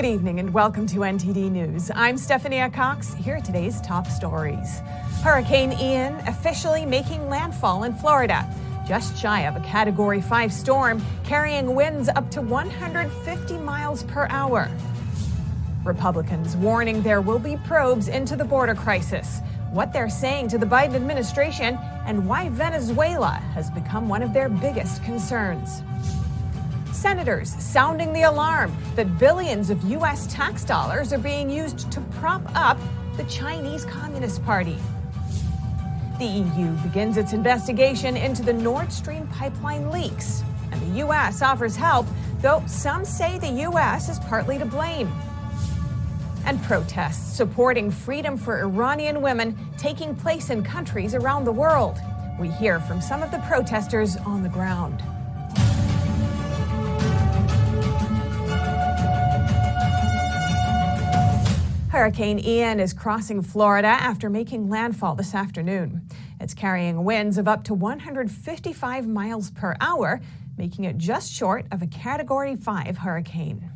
Good evening and welcome to NTD News. I'm Stephania Cox. Here are today's top stories. Hurricane Ian officially making landfall in Florida. Just shy of a Category 5 storm, carrying winds up to 150 miles per hour. Republicans warning there will be probes into the border crisis, what they're saying to the Biden administration, and why Venezuela has become one of their biggest concerns. Senators sounding the alarm that billions of U.S. tax dollars are being used to prop up the Chinese Communist Party. The EU begins its investigation into the Nord Stream pipeline leaks, and the U.S. offers help, though some say the U.S. is partly to blame. And protests supporting freedom for Iranian women taking place in countries around the world. We hear from some of the protesters on the ground. Hurricane Ian is crossing Florida after making landfall this afternoon. It's carrying winds of up to 155 miles per hour, making it just short of a Category 5 hurricane.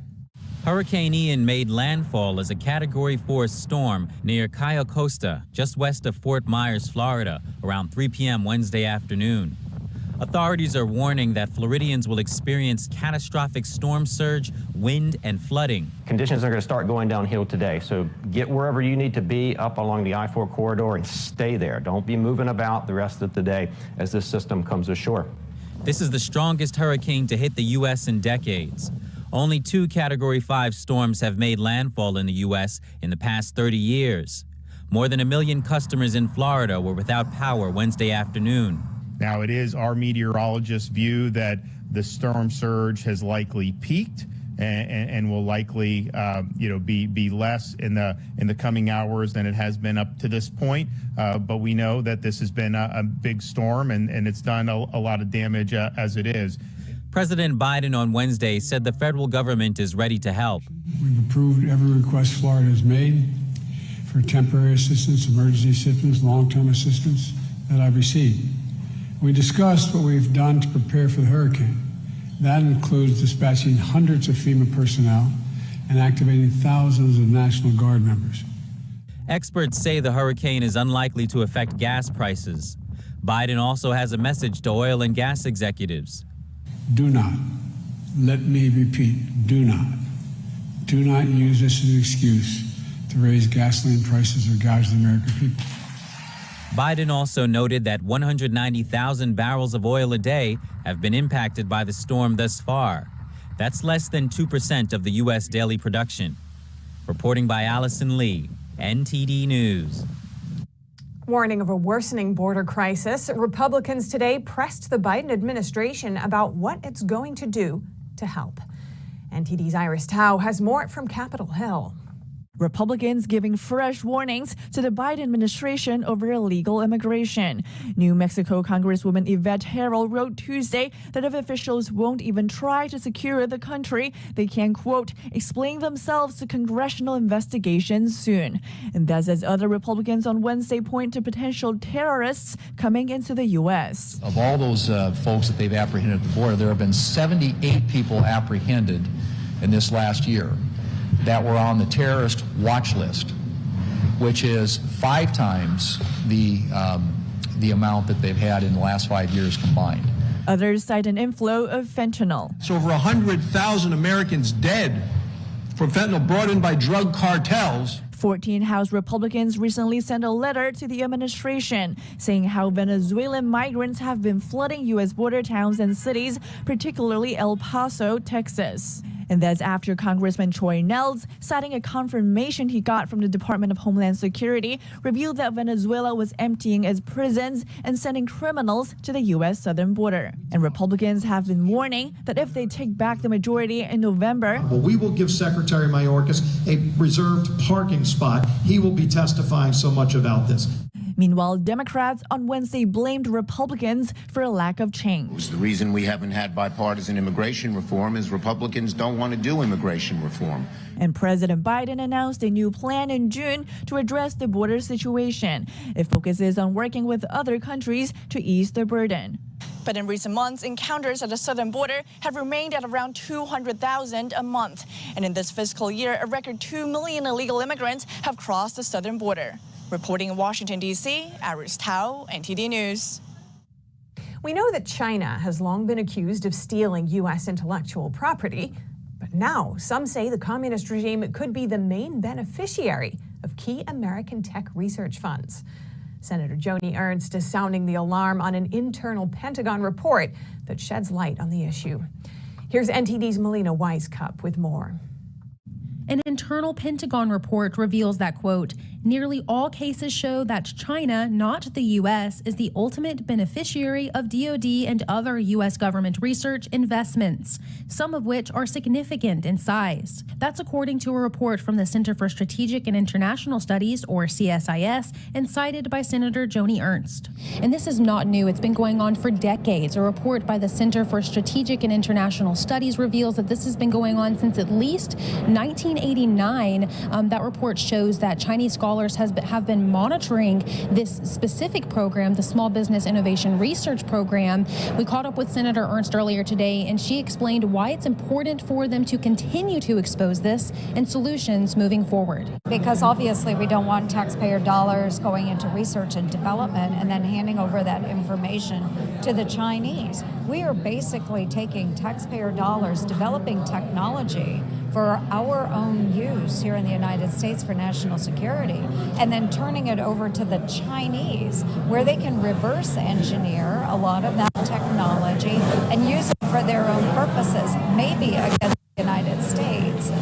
Hurricane Ian made landfall as a Category 4 storm near Cayo Costa, just west of Fort Myers, Florida, around 3 p.m. Wednesday afternoon. Authorities are warning that Floridians will experience catastrophic storm surge, wind, and flooding. Conditions are going to start going downhill today, so get wherever you need to be up along the I-4 corridor and stay there. Don't be moving about the rest of the day as this system comes ashore. This is the strongest hurricane to hit the U.S. in decades. Only 2 Category 5 storms have made landfall in the U.S. in the past 30 years. More than 1 million customers in Florida were without power Wednesday afternoon. Now, it is our meteorologists' view that the storm surge has likely peaked and will likely, be less in the coming hours than it has been up to this point. But we know that this has been a big storm and it's done a lot of damage as it is. President Biden on Wednesday said the federal government is ready to help. We've approved every request Florida has made for temporary assistance, emergency assistance, long-term assistance that I've received. We discussed what we've done to prepare for the hurricane. That includes dispatching hundreds of FEMA personnel and activating thousands of National Guard members. Experts say the hurricane is unlikely to affect gas prices. Biden also has a message to oil and gas executives. Do not, let me repeat, do not use this as an excuse to raise gasoline prices or gouge the American people. Biden also noted that 190,000 barrels of oil a day have been impacted by the storm thus far. That's less than 2% of the U.S. daily production. Reporting by Allison Lee, NTD News. Warning of a worsening border crisis, Republicans today pressed the Biden administration about what it's going to do to help. NTD's Iris Tao has more from Capitol Hill. Republicans giving fresh warnings to the Biden administration over illegal immigration. New Mexico Congresswoman Yvette Herrell wrote Tuesday that if officials won't even try to secure the country, they can, quote, explain themselves to congressional investigations soon. And that's as other Republicans on Wednesday point to potential terrorists coming into the U.S. Of all those folks that they've apprehended at the border, there have been 78 people apprehended in this last year that were on the terrorist watch list, which is 5 times the amount that they've had in the last 5 years combined. Others cite an inflow of fentanyl. So over 100,000 Americans dead from fentanyl brought in by drug cartels. 14 House Republicans recently sent a letter to the administration saying how Venezuelan migrants have been flooding U.S. border towns and cities, particularly El Paso, Texas. And that's after Congressman Troy Nehls, citing a confirmation he got from the Department of Homeland Security, revealed that Venezuela was emptying its prisons and sending criminals to the U.S. southern border. And Republicans have been warning that if they take back the majority in November, well, we will give Secretary Mayorkas a reserved parking spot. He will be testifying so much about this. Meanwhile, Democrats on Wednesday blamed Republicans for a lack of change. The reason we haven't had bipartisan immigration reform is Republicans don't want to do immigration reform. And President Biden announced a new plan in June to address the border situation. It focuses on working with other countries to ease the burden. But in recent months, encounters at the southern border have remained at around 200,000 a month. And in this fiscal year, a record 2 million illegal immigrants have crossed the southern border. Reporting in Washington, D.C., Iris Tao, NTD News. We know that China has long been accused of stealing U.S. intellectual property, but now some say the communist regime could be the main beneficiary of key American tech research funds. Senator Joni Ernst is sounding the alarm on an internal Pentagon report that sheds light on the issue. Here's NTD's Melina Weiskup with more. An internal Pentagon report reveals that, quote, nearly all cases show that China, not the U.S., is the ultimate beneficiary of DoD and other U.S. government research investments, some of which are significant in size. That's according to a report from the Center for Strategic and International Studies, or CSIS, and cited by Senator Joni Ernst. And this is not new. It's been going on for decades. A report by the Center for Strategic and International Studies reveals that this has been going on since at least 1989. That report shows that Chinese scholars have been monitoring this specific program, the Small Business Innovation Research Program. We caught up with Senator Ernst earlier today, and she explained why it's important for them to continue to expose this and solutions moving forward. Because obviously we don't want taxpayer dollars going into research and development and then handing over that information to the Chinese. We are basically taking taxpayer dollars, developing technology for our own use here in the United States for national security, and then turning it over to the Chinese, where they can reverse engineer a lot of that technology and use it for their own purposes, maybe against the United States.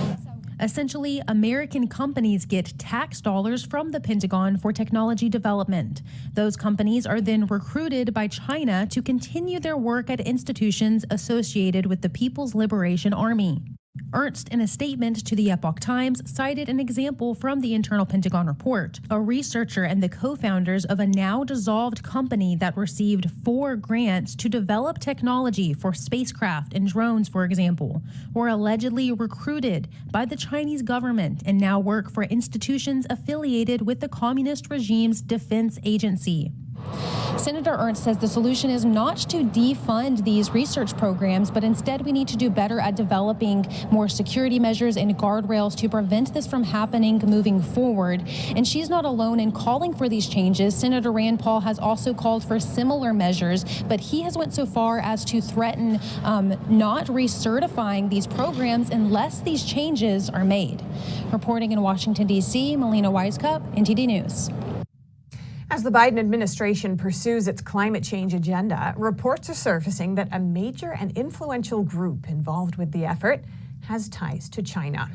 Essentially, American companies get tax dollars from the Pentagon for technology development. Those companies are then recruited by China to continue their work at institutions associated with the People's Liberation Army. Ernst, in a statement to the Epoch Times, cited an example from the internal Pentagon report. A researcher and the co-founders of a now dissolved company that received 4 grants to develop technology for spacecraft and drones, for example, were allegedly recruited by the Chinese government and now work for institutions affiliated with the communist regime's defense agency. Senator Ernst says the solution is not to defund these research programs, but instead we need to do better at developing more security measures and guardrails to prevent this from happening moving forward. And she's not alone in calling for these changes. Senator Rand Paul has also called for similar measures, but he has went so far as to threaten not recertifying these programs unless these changes are made. Reporting in Washington, D.C., Melina Weiskup, NTD News. As the Biden administration pursues its climate change agenda, reports are surfacing that a major and influential group involved with the effort has ties to China.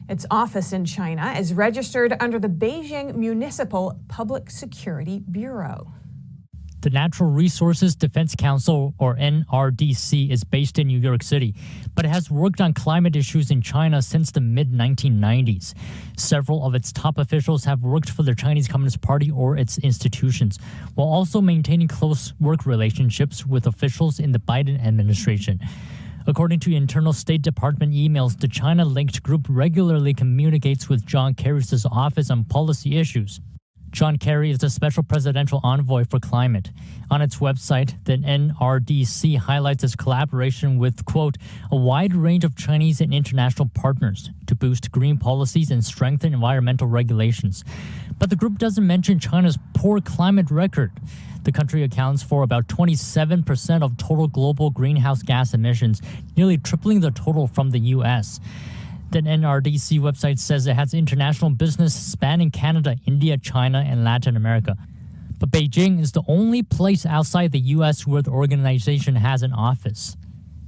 Its office in China is registered under the Beijing Municipal Public Security Bureau. The Natural Resources Defense Council, or NRDC, is based in New York City, but it has worked on climate issues in China since the mid-1990s. Several of its top officials have worked for the Chinese Communist Party or its institutions, while also maintaining close work relationships with officials in the Biden administration. According to internal State Department emails, the China-linked group regularly communicates with John Kerry's office on policy issues. John Kerry is the special presidential envoy for climate. On its website, the NRDC highlights its collaboration with, quote, a wide range of Chinese and international partners to boost green policies and strengthen environmental regulations. But the group doesn't mention China's poor climate record. The country accounts for about 27% of total global greenhouse gas emissions, nearly tripling the total from the U.S. The NRDC website says it has international business spanning Canada, India, China, and Latin America. But Beijing is the only place outside the U.S. where the organization has an office.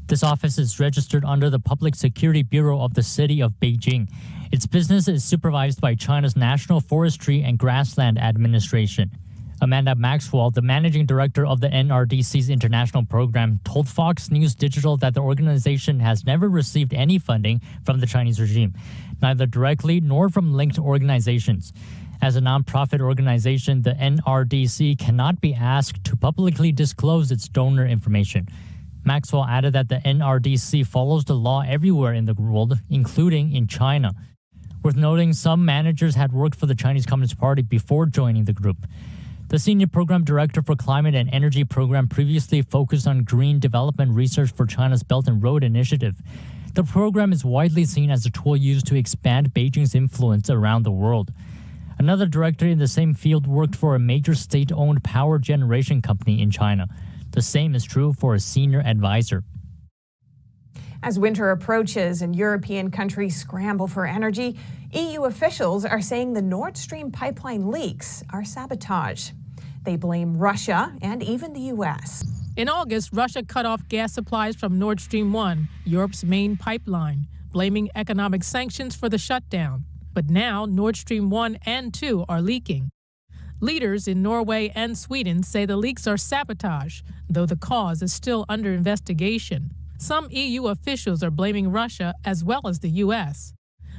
This office is registered under the Public Security Bureau of the city of Beijing. Its business is supervised by China's National Forestry and Grassland Administration. Amanda Maxwell, the managing director of the NRDC's international program, told Fox News Digital that the organization has never received any funding from the Chinese regime, neither directly nor from linked organizations. As a nonprofit organization, the NRDC cannot be asked to publicly disclose its donor information. Maxwell added that the NRDC follows the law everywhere in the world, including in China. Worth noting, some managers had worked for the Chinese Communist Party before joining the group. The senior program director for climate and energy program previously focused on green development research for China's Belt and Road Initiative. The program is widely seen as a tool used to expand Beijing's influence around the world. Another director in the same field worked for a major state-owned power generation company in China. The same is true for a senior advisor. As winter approaches and European countries scramble for energy, EU officials are saying the Nord Stream pipeline leaks are sabotage. They blame Russia and even the U.S. In August, Russia cut off gas supplies from Nord Stream 1, Europe's main pipeline, blaming economic sanctions for the shutdown. But now Nord Stream 1 and 2 are leaking. Leaders in Norway and Sweden say the leaks are sabotage, though the cause is still under investigation. Some EU officials are blaming Russia as well as the U.S.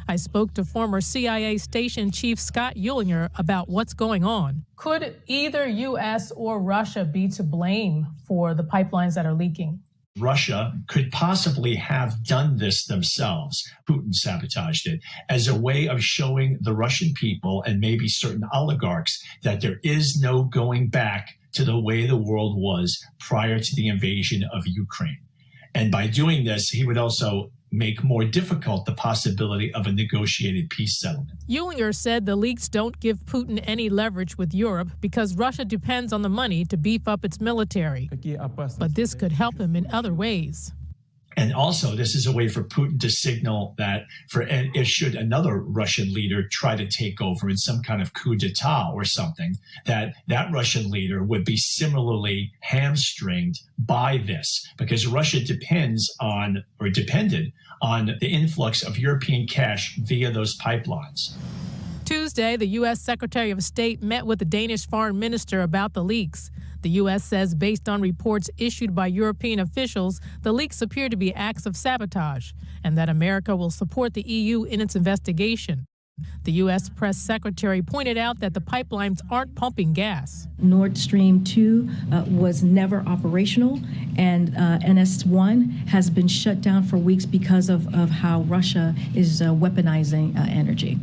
I spoke to former CIA Station Chief Scott Uhlinger about what's going on. Could either U.S. or Russia be to blame for the pipelines that are leaking? Russia could possibly have done this themselves. Putin sabotaged it as a way of showing the Russian people and maybe certain oligarchs that there is no going back to the way the world was prior to the invasion of Ukraine. And by doing this, he would also make more difficult the possibility of a negotiated peace settlement. Uhlinger said the leaks don't give Putin any leverage with Europe because Russia depends on the money to beef up its military. But this could help him in other ways. And also, this is a way for Putin to signal that if should another Russian leader try to take over in some kind of coup d'etat or something, that Russian leader would be similarly hamstringed by this, because Russia depended on the influx of European cash via those pipelines. Tuesday, the U.S. Secretary of State met with the Danish foreign minister about the leaks. The U.S. says based on reports issued by European officials, the leaks appear to be acts of sabotage and that America will support the EU in its investigation. The U.S. press secretary pointed out that the pipelines aren't pumping gas. Nord Stream 2 was never operational, and NS1 has been shut down for weeks because of how Russia is weaponizing energy.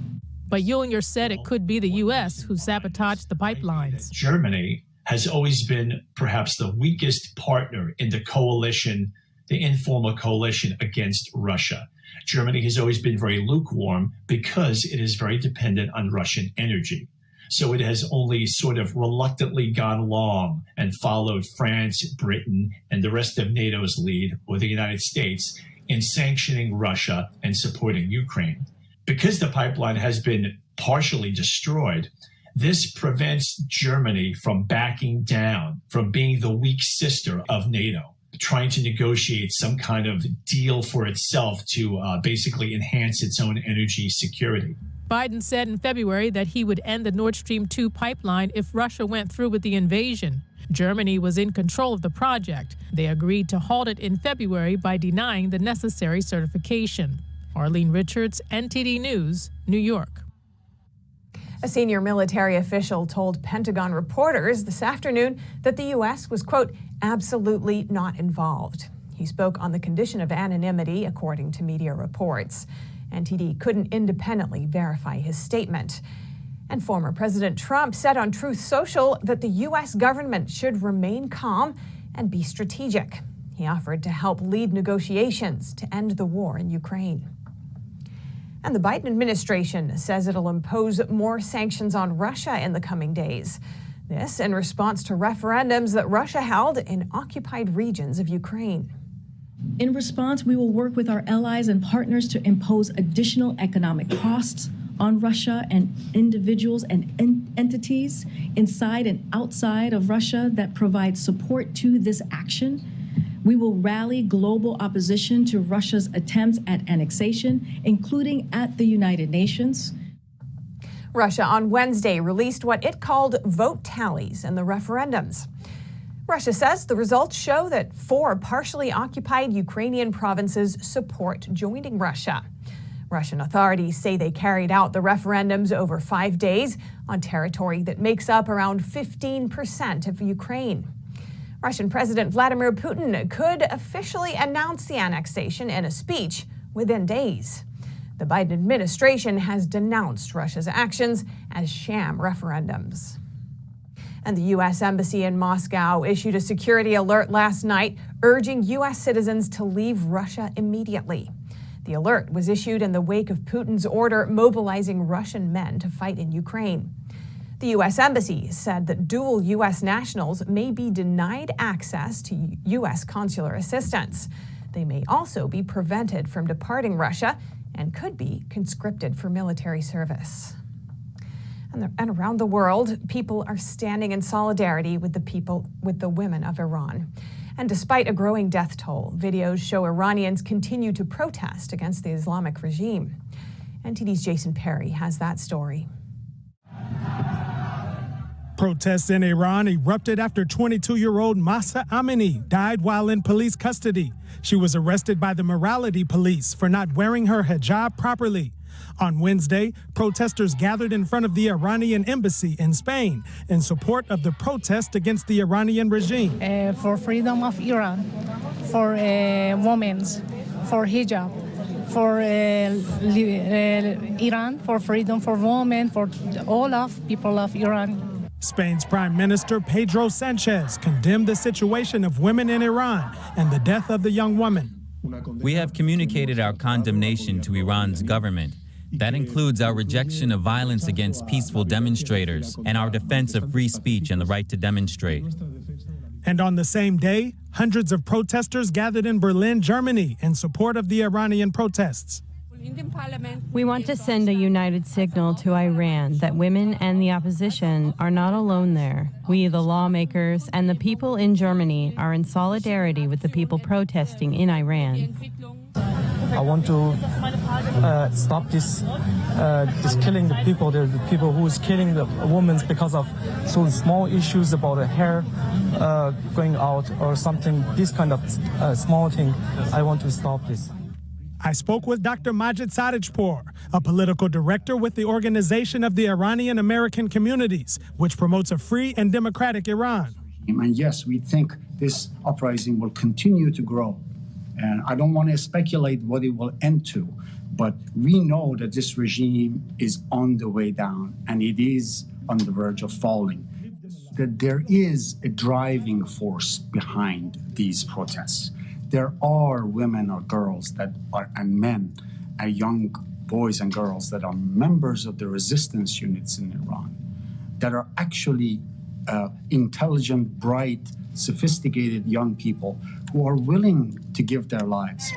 But Uhlinger said it could be the U.S. who sabotaged the pipelines. Germany has always been perhaps the weakest partner in the coalition, the informal coalition against Russia. Germany has always been very lukewarm because it is very dependent on Russian energy. So it has only sort of reluctantly gone along and followed France, Britain, and the rest of NATO's lead, or the United States, in sanctioning Russia and supporting Ukraine. Because the pipeline has been partially destroyed, this prevents Germany from backing down, from being the weak sister of NATO, trying to negotiate some kind of deal for itself to basically enhance its own energy security. Biden said in February that he would end the Nord Stream 2 pipeline if Russia went through with the invasion. Germany was in control of the project. They agreed to halt it in February by denying the necessary certification. Arlene Richards, NTD News, New York. A senior military official told Pentagon reporters this afternoon that the U.S. was, quote, absolutely not involved. He spoke on the condition of anonymity, according to media reports. NTD couldn't independently verify his statement. And former President Trump said on Truth Social that the U.S. government should remain calm and be strategic. He offered to help lead negotiations to end the war in Ukraine. And the Biden administration says it'll impose more sanctions on Russia in the coming days. This in response to referendums that Russia held in occupied regions of Ukraine. In response, we will work with our allies and partners to impose additional economic costs on Russia and individuals and entities inside and outside of Russia that provide support to this action. We will rally global opposition to Russia's attempts at annexation, including at the United Nations. Russia on Wednesday released what it called vote tallies in the referendums. Russia says the results show that 4 partially occupied Ukrainian provinces support joining Russia. Russian authorities say they carried out the referendums over 5 days on territory that makes up around 15% of Ukraine. Russian President Vladimir Putin could officially announce the annexation in a speech within days. The Biden administration has denounced Russia's actions as sham referendums. And the U.S. Embassy in Moscow issued a security alert last night urging U.S. citizens to leave Russia immediately. The alert was issued in the wake of Putin's order mobilizing Russian men to fight in Ukraine. The U.S. Embassy said that dual U.S. nationals may be denied access to U.S. consular assistance. They may also be prevented from departing Russia and could be conscripted for military service. And around the world, people are standing in solidarity with the women of Iran. And despite a growing death toll, videos show Iranians continue to protest against the Islamic regime. NTD's Jason Perry has that story. Protests in Iran erupted after 22-year-old Mahsa Amini died while in police custody. She was arrested by the morality police for not wearing her hijab properly. On Wednesday, protesters gathered in front of the Iranian embassy in Spain in support of the protest against the Iranian regime. For freedom of Iran, for women, for hijab, for Iran, for freedom for women, for all of people of Iran. Spain's Prime Minister Pedro Sanchez condemned the situation of women in Iran and the death of the young woman. We have communicated our condemnation to Iran's government. That includes our rejection of violence against peaceful demonstrators and our defense of free speech and the right to demonstrate. And on the same day, hundreds of protesters gathered in Berlin, Germany, in support of the Iranian protests. We want to send a united signal to Iran that women and the opposition are not alone there. We, the lawmakers, and the people in Germany are in solidarity with the people protesting in Iran. I want to stop this killing the people who is killing the women because of so small issues about the hair going out or something, this kind of small thing. I want to stop this. I spoke with Dr. Majid Sadegpour, a political director with the Organization of the Iranian American Communities, which promotes a free and democratic Iran. And yes, we think this uprising will continue to grow. And I don't want to speculate what it will end to, but we know that this regime is on the way down and it is on the verge of falling. That there is a driving force behind these protests. There are women or girls and men, young boys and girls that are members of the resistance units in Iran, that are actually intelligent, bright, sophisticated young people who are willing to give their lives.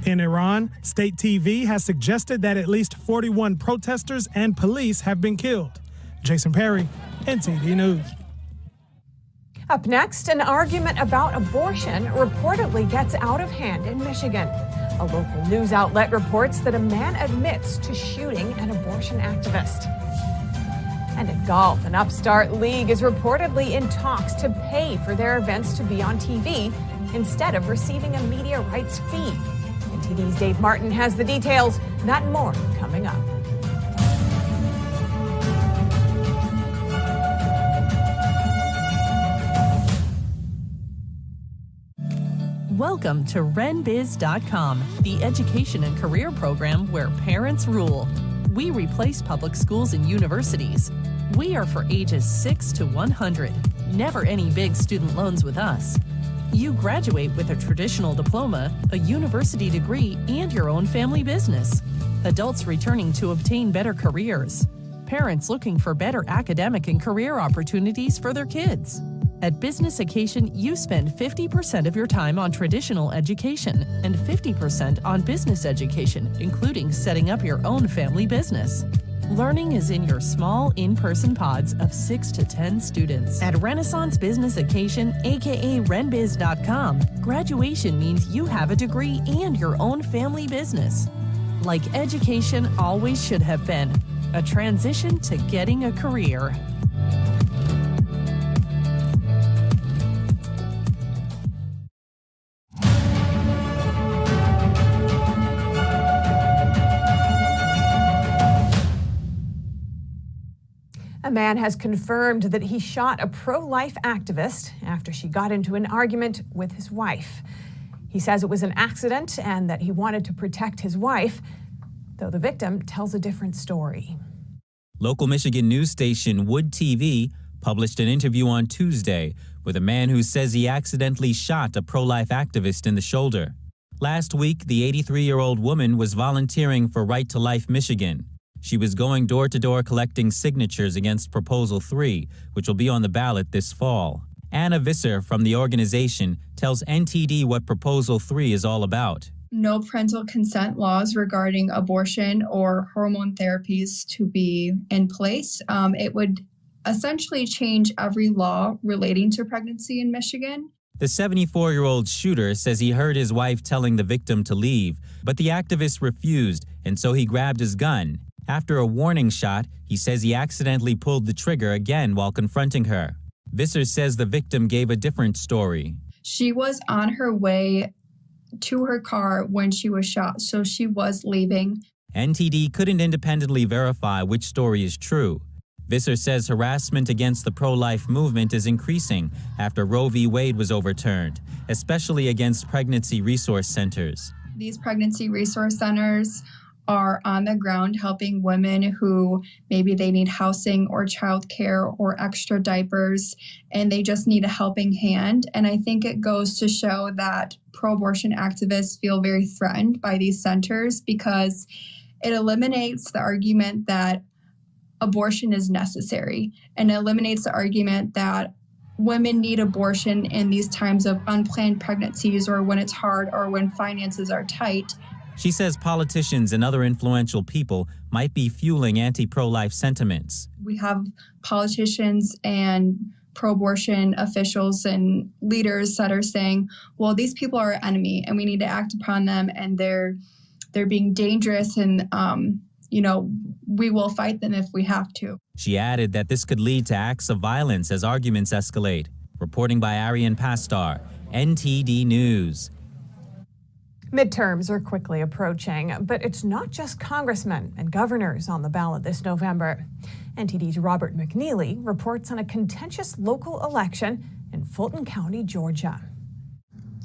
In Iran, state TV has suggested that at least 41 protesters and police have been killed. Jason Perry, NTD News. Up next, an argument about abortion reportedly gets out of hand in Michigan. A local news outlet reports that a man admits to shooting an abortion activist. And in golf, an upstart league is reportedly in talks to pay for their events to be on TV instead of receiving a media rights fee. NTD's Dave Martin has the details. That and more coming up. Welcome to RenBiz.com, the education and career program where parents rule. We replace public schools and universities. We are for ages 6 to 100. Never any big student loans with us. You graduate with a traditional diploma, a university degree, and your own family business. Adults returning to obtain better careers. Parents looking for better academic and career opportunities for their kids. At Business Occasion, you spend 50% of your time on traditional education and 50% on business education, including setting up your own family business. Learning is in your small, in-person pods of 6 to 10 students. At Renaissance Business Occasion, aka RenBiz.com, graduation means you have a degree and your own family business. Like education always should have been, a transition to getting a career. A man has confirmed that he shot a pro-life activist after she got into an argument with his wife. He says it was an accident and that he wanted to protect his wife, though the victim tells a different story. Local Michigan news station Wood TV published an interview on Tuesday with a man who says he accidentally shot a pro-life activist in the shoulder. Last week, the 83-year-old woman was volunteering for Right to Life Michigan. She was going door-to-door collecting signatures against Proposal 3, which will be on the ballot this fall. Anna Visser from the organization tells NTD what Proposal 3 is all about. No parental consent laws regarding abortion or hormone therapies to be in place. It would essentially change every law relating to pregnancy in Michigan. The 74-year-old shooter says he heard his wife telling the victim to leave, but the activist refused, and so he grabbed his gun. After a warning shot, he says he accidentally pulled the trigger again while confronting her. Visser says the victim gave a different story. She was on her way to her car when she was shot, so she was leaving. NTD couldn't independently verify which story is true. Visser says harassment against the pro-life movement is increasing after Roe v. Wade was overturned, especially against pregnancy resource centers. These pregnancy resource centers are on the ground helping women who maybe they need housing or childcare or extra diapers, and they just need a helping hand. And I think it goes to show that pro-abortion activists feel very threatened by these centers because it eliminates the argument that abortion is necessary and eliminates the argument that women need abortion in these times of unplanned pregnancies or when it's hard or when finances are tight. She says politicians and other influential people might be fueling anti-pro-life sentiments. We have politicians and pro-abortion officials and leaders that are saying, well, these people are our enemy and we need to act upon them and they're being dangerous and, we will fight them if we have to. She added that this could lead to acts of violence as arguments escalate. Reporting by Arian Pastar, NTD News. Midterms are quickly approaching, but it's not just congressmen and governors on the ballot this November. NTD's Robert McNeely reports on a contentious local election in Fulton County, Georgia.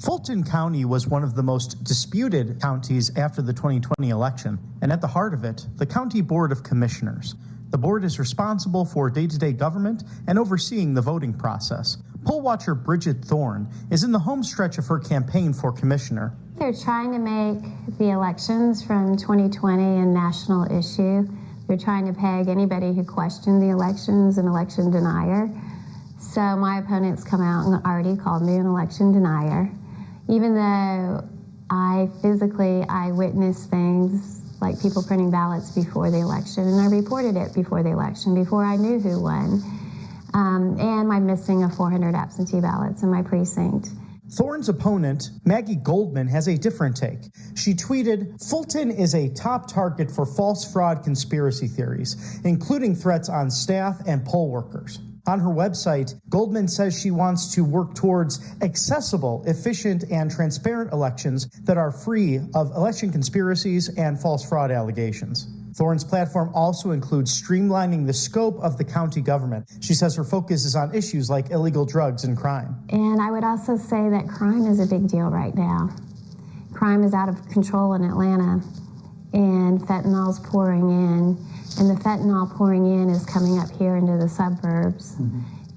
Fulton County was one of the most disputed counties after the 2020 election, and at the heart of it, the County Board of Commissioners. The board is responsible for day-to-day government and overseeing the voting process. Poll watcher Bridget Thorne is in the home stretch of her campaign for commissioner. They're trying to make the elections from 2020 a national issue. They're trying to peg anybody who questioned the elections an election denier. So my opponents come out and already called me an election denier. Even though I witnessed things like people printing ballots before the election, and I reported it before the election, before I knew who won, and my missing of 400 absentee ballots in my precinct. Thorne's opponent, Maggie Goldman, has a different take. She tweeted, "Fulton is a top target for false fraud conspiracy theories, including threats on staff and poll workers." On her website, Goldman says she wants to work towards accessible, efficient, and transparent elections that are free of election conspiracies and false fraud allegations. Thorne's platform also includes streamlining the scope of the county government. She says her focus is on issues like illegal drugs and crime. And I would also say that crime is a big deal right now. Crime is out of control in Atlanta, and fentanyl's pouring in. And the fentanyl pouring in is coming up here into the suburbs.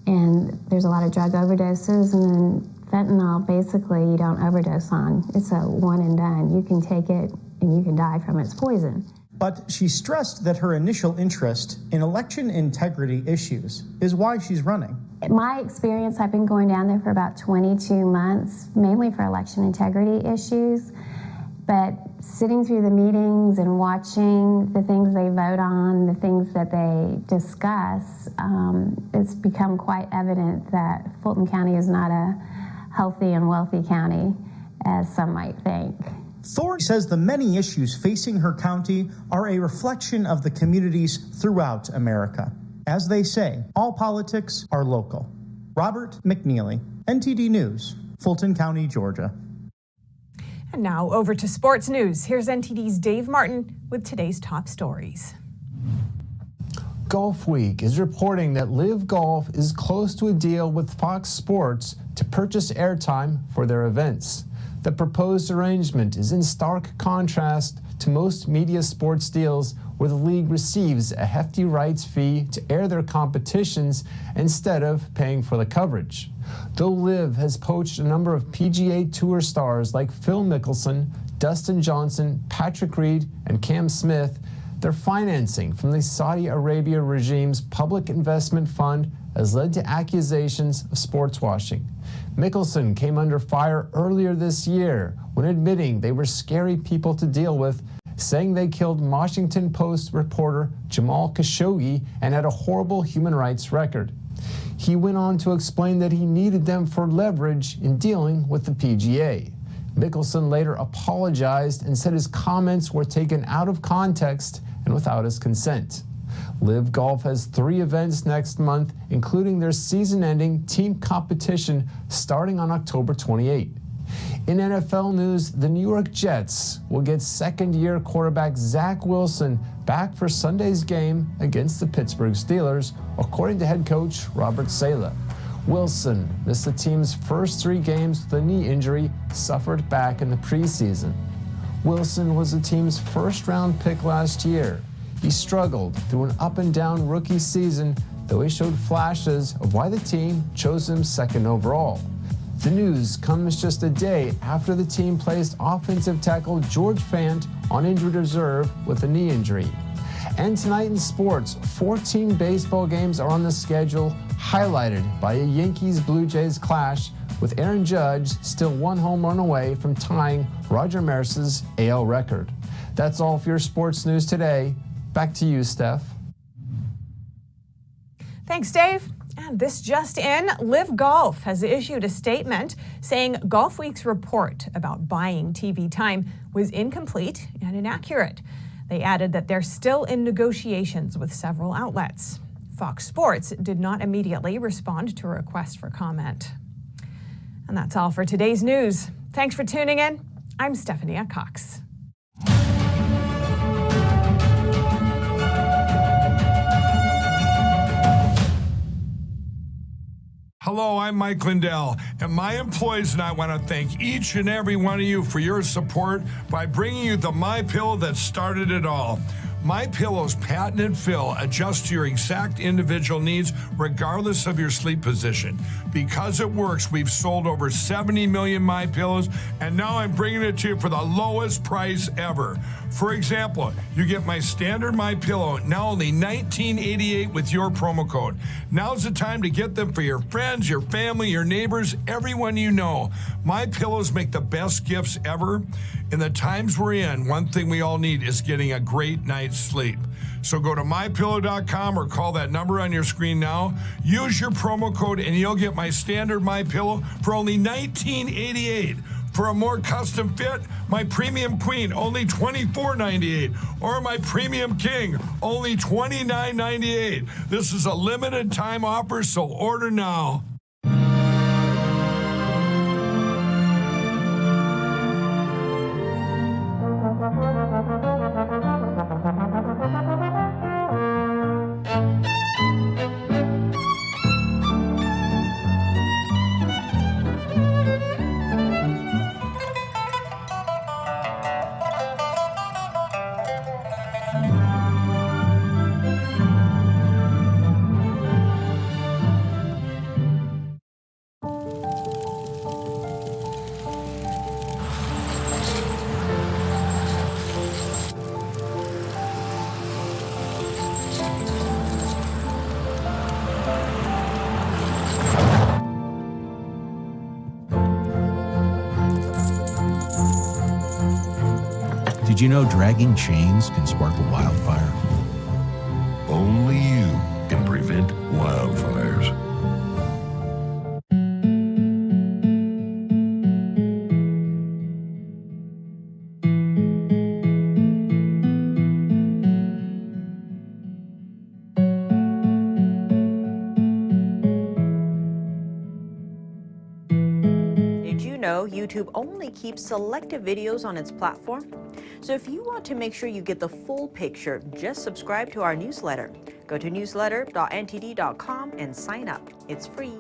And there's a lot of drug overdoses, and then fentanyl, basically, you don't overdose on. It's a one and done. You can take it and you can die from its poison. But she stressed that her initial interest in election integrity issues is why she's running. My experience, I've been going down there for about 22 months, mainly for election integrity issues. But sitting through the meetings and watching the things they vote on, the things that they discuss, it's become quite evident that Fulton County is not a healthy and wealthy county, as some might think. Thorne says the many issues facing her county are a reflection of the communities throughout America. As they say, all politics are local. Robert McNeely, NTD News, Fulton County, Georgia. And now over to sports news. Here's NTD's Dave Martin with today's top stories. Golf Week is reporting that Live Golf is close to a deal with Fox Sports to purchase airtime for their events. The proposed arrangement is in stark contrast to most media sports deals where the league receives a hefty rights fee to air their competitions instead of paying for the coverage. Though LIV has poached a number of PGA Tour stars like Phil Mickelson, Dustin Johnson, Patrick Reed, and Cam Smith, their financing from the Saudi Arabia regime's public investment fund has led to accusations of sports washing. Mickelson came under fire earlier this year when admitting they were scary people to deal with, saying they killed Washington Post reporter Jamal Khashoggi and had a horrible human rights record. He went on to explain that he needed them for leverage in dealing with the PGA. Mickelson later apologized and said his comments were taken out of context and without his consent. LIV Golf has 3 events next month, including their season-ending team competition starting on October 28. In NFL news, the New York Jets will get second-year quarterback Zach Wilson back for Sunday's game against the Pittsburgh Steelers, according to head coach Robert Saleh. Wilson missed the team's first 3 games with a knee injury suffered back in the preseason. Wilson was the team's first-round pick last year. He struggled through an up-and-down rookie season, though he showed flashes of why the team chose him second overall. The news comes just a day after the team placed offensive tackle George Fant on injured reserve with a knee injury. And tonight in sports, 14 baseball games are on the schedule, highlighted by a Yankees-Blue Jays clash, with Aaron Judge still 1 home run away from tying Roger Maris's AL record. That's all for your sports news today. Back to you, Steph. Thanks, Dave. And this just in, LIV Golf has issued a statement saying Golf Week's report about buying TV time was incomplete and inaccurate. They added that they're still in negotiations with several outlets. Fox Sports did not immediately respond to a request for comment. And that's all for today's news. Thanks for tuning in. I'm Stephanie Cox. Hello, I'm Mike Lindell, and my employees and I want to thank each and every one of you for your support by bringing you the MyPillow that started it all. MyPillow's patented fill adjusts to your exact individual needs regardless of your sleep position. Because it works, we've sold over 70 million MyPillows, and now I'm bringing it to you for the lowest price ever. For example, you get my standard MyPillow, now only $19.88 with your promo code. Now's the time to get them for your friends, your family, your neighbors, everyone you know. MyPillows make the best gifts ever. In the times we're in, one thing we all need is getting a great night's sleep. So go to MyPillow.com or call that number on your screen now. Use your promo code and you'll get my standard MyPillow for only $19.88. For a more custom fit, my Premium Queen, only $24.98. Or my Premium King, only $29.98. This is a limited time offer, so order now. Did you know dragging chains can spark a wildfire? Only you can prevent wildfires. Did you know YouTube only keeps selective videos on its platform? So if you want to make sure you get the full picture, just subscribe to our newsletter. Go to newsletter.ntd.com and sign up. It's free.